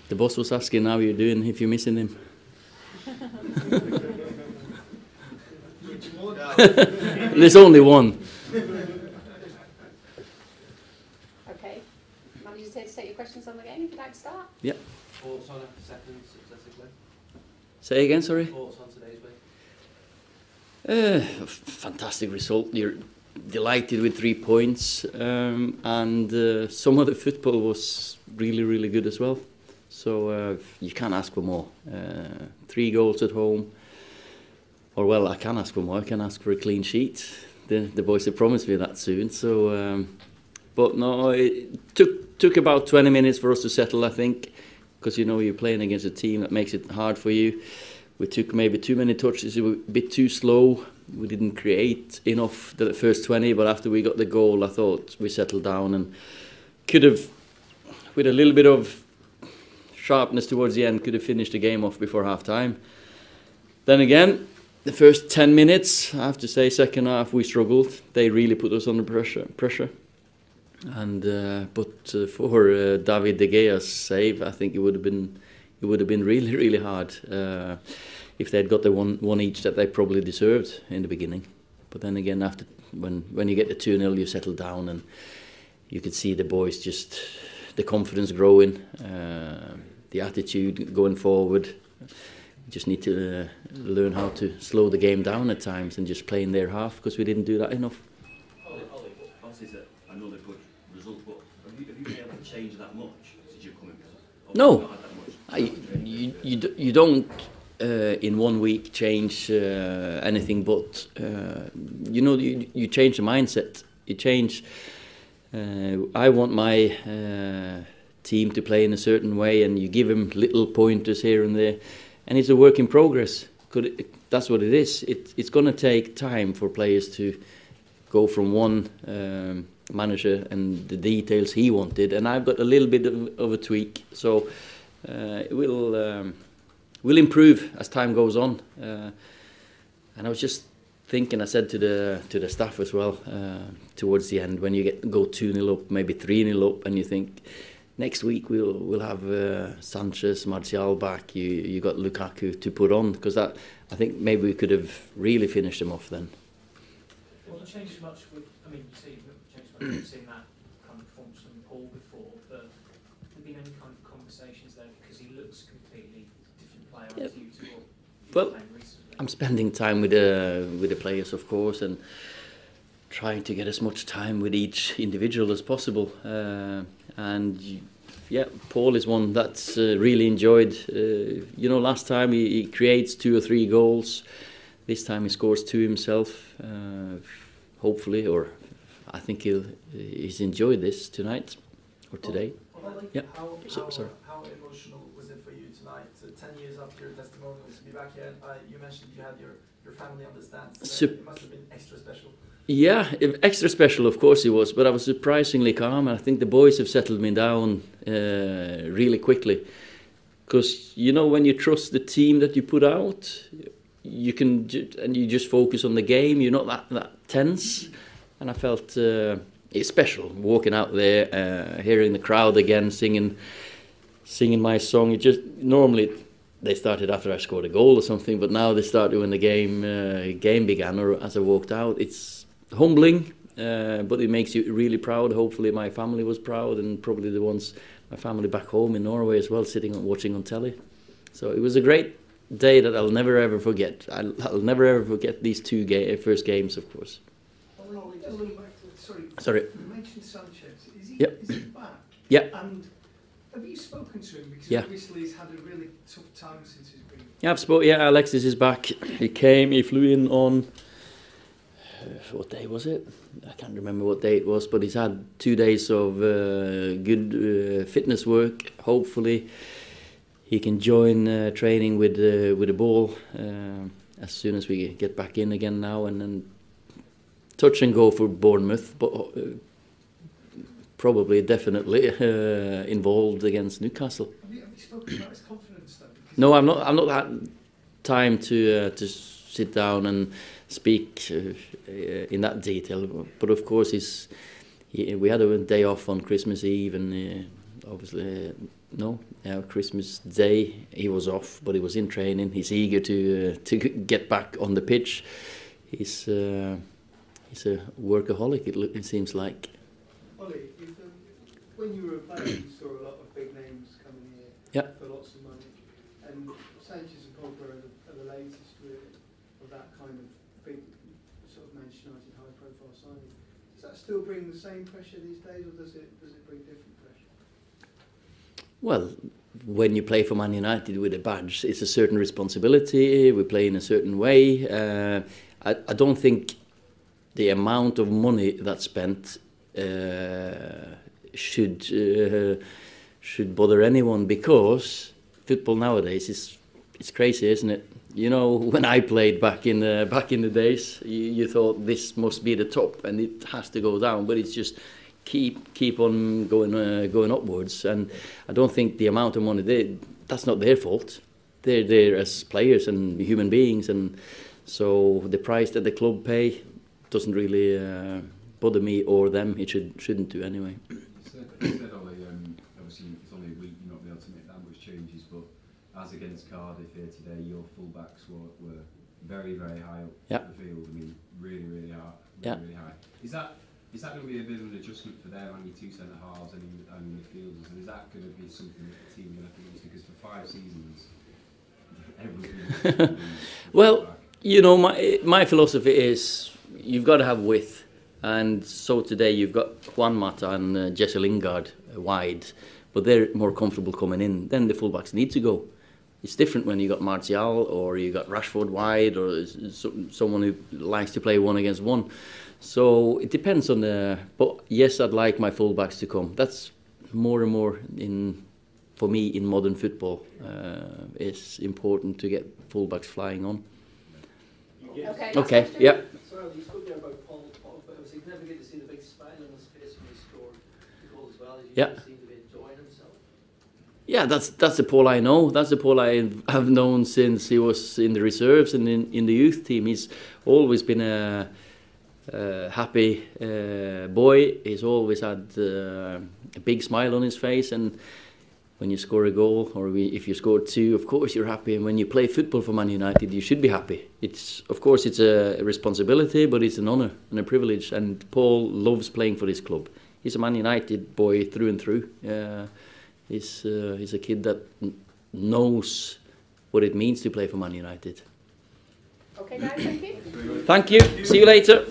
The boss was asking how you're doing, if you're missing him. There's only one. Okay. Manager's here to take your questions on the game, if you'd like to start. Yeah. Thoughts on a second successively? Say again, sorry? Thoughts on today's win? Fantastic result. You're delighted with 3 points, and some of the football was really, really good as well. So you can't ask for more. 3 goals at home. Or well, I can ask for more. I can ask for a clean sheet. The boys have promised me that soon. So, but no, it took about 20 minutes for us to settle, I think, because you know you're playing against a team that makes it hard for you. We took maybe too many touches. We were a bit too slow. We didn't create enough the first 20. But after we got the goal, I thought we settled down and could have, with a little bit of sharpness towards the end, could have finished the game off before half time. Then again, the first 10 minutes, I have to say, second half we struggled. They really put us under pressure. And but for David De Gea's save, I think it would have been really, really hard if they'd got the one each that they probably deserved in the beginning. But then again, after when you get the 2-0, you settle down and you could see the boys just the confidence growing, the attitude going forward. Just need to learn how to slow the game down at times and just play in their half, because we didn't do that enough. Ollie, obviously it's another good result, but have you been able to change that much since you've come in? No, not had that much. you don't in 1 week change anything, but you know you change the mindset. You change. I want my team to play in a certain way, and you give them little pointers here and there. And it's a work in progress. That's what it is. It's going to take time for players to go from one manager and the details he wanted, and I've got a little bit of a tweak. So it will improve as time goes on. And I was just thinking, I said to the staff as well towards the end, when you go 2-0 up, maybe 3-0 up, and you think, next week we'll have Sanchez, Martial back. You got Lukaku to put on, because that I think maybe we could have really finished them off then. It wasn't changed much with. I mean, you see, it hasn't changed much. You've seen that kind of performance from Paul before, but have there been any kind of conversations there, because he looks a completely different player as you to what you've Well, playing recently? I'm spending time with the players, of course, and trying to get as much time with each individual as possible. Yeah, Paul is one that's really enjoyed. You know, last time he creates 2 or 3 goals. This time he scores 2 himself. Hopefully, or I think he's enjoyed this tonight or today. Yeah. Sorry. How emotional was it for you tonight? 10 years after your testimonials to be back here. You mentioned you had your family on the stands. It must have been extra special. Yeah, extra special, of course it was, but I was surprisingly calm. I think the boys have settled me down really quickly, because you know, when you trust the team that you put out, you can and you just focus on the game. You're not that tense, and I felt it's special walking out there, hearing the crowd again singing my song. It just normally they started after I scored a goal or something, but now they started when the game began or as I walked out. It's humbling, but it makes you really proud. Hopefully my family was proud, and probably my family back home in Norway as well, sitting and watching on telly. So it was a great day that I'll never ever forget. I'll never ever forget these 2 first games, of course. Sorry. You mentioned Sanchez. Is he back? Yeah. And have you spoken to him? Because obviously he's had a really tough time since he's been. Yeah, Alexis is back. He flew in on. What day was it? I can't remember what day it was, but he's had 2 days of good fitness work. Hopefully, he can join training with the ball as soon as we get back in again now, and then touch and go for Bournemouth, but probably definitely involved against Newcastle. Have you spoken about his confidence though? No, I'm not had time to sit down and speak in that detail, but of course we had a day off on Christmas Eve, and obviously No, Christmas Day he was off, but he was in training. He's eager to get back on the pitch. He's a workaholic. It seems like. Ollie, when you were a player, you saw a lot of big names coming here for lots of money, and Sanchez and Pogba are the latest really of that kind of big sort of Manchester United high-profile signing. Does that still bring the same pressure these days, or does it bring different pressure? Well, when you play for Man United with a badge, it's a certain responsibility. We play in a certain way. I don't think the amount of money that's spent should bother anyone, because football nowadays it's crazy, isn't it? You know, when I played back in the days, you thought this must be the top and it has to go down, but it's just keep on going upwards. And I don't think the amount of money that's not their fault. They're there as players and human beings, and so the price that the club pay doesn't really bother me or them. It shouldn't do anyway. You said Ollie, obviously it's only a week, you're not able to make that much changes, but as against Cardiff here today, your fullbacks were very, very high up the field. I mean, really high. Really high. Is that going to be a bit of an adjustment for them, and your two centre halves and midfielders? And is that going to be something that the team are going to have to use? Because for 5 seasons, everyone's going to be well, you know, my philosophy is you've got to have width. And so today you've got Juan Mata and Jesse Lingard wide, but they're more comfortable coming in. Then the fullbacks need to go. It's different when you got Martial or you got Rashford wide, or someone who likes to play 1 against 1. So it depends on the. But yes, I'd like my fullbacks to come. That's more and more for me in modern football. It's important to get fullbacks flying on. Okay. Yeah. Sorry, you spoke there about Paul, but it was significant to see the big smile on his face when he scored the goal as well. He seemed to be enjoying himself. Yeah, that's the Paul I know. That's the Paul I have known since he was in the reserves and in the youth team. He's always been a happy boy. He's always had a big smile on his face, and when you score a goal, or if you score 2, of course you're happy. And when you play football for Man United, you should be happy. Of course it's a responsibility, but it's an honour and a privilege. And Paul loves playing for this club. He's a Man United boy through and through. He's a kid that knows what it means to play for Man United. Okay, guys, thank you. Thank you. See you later.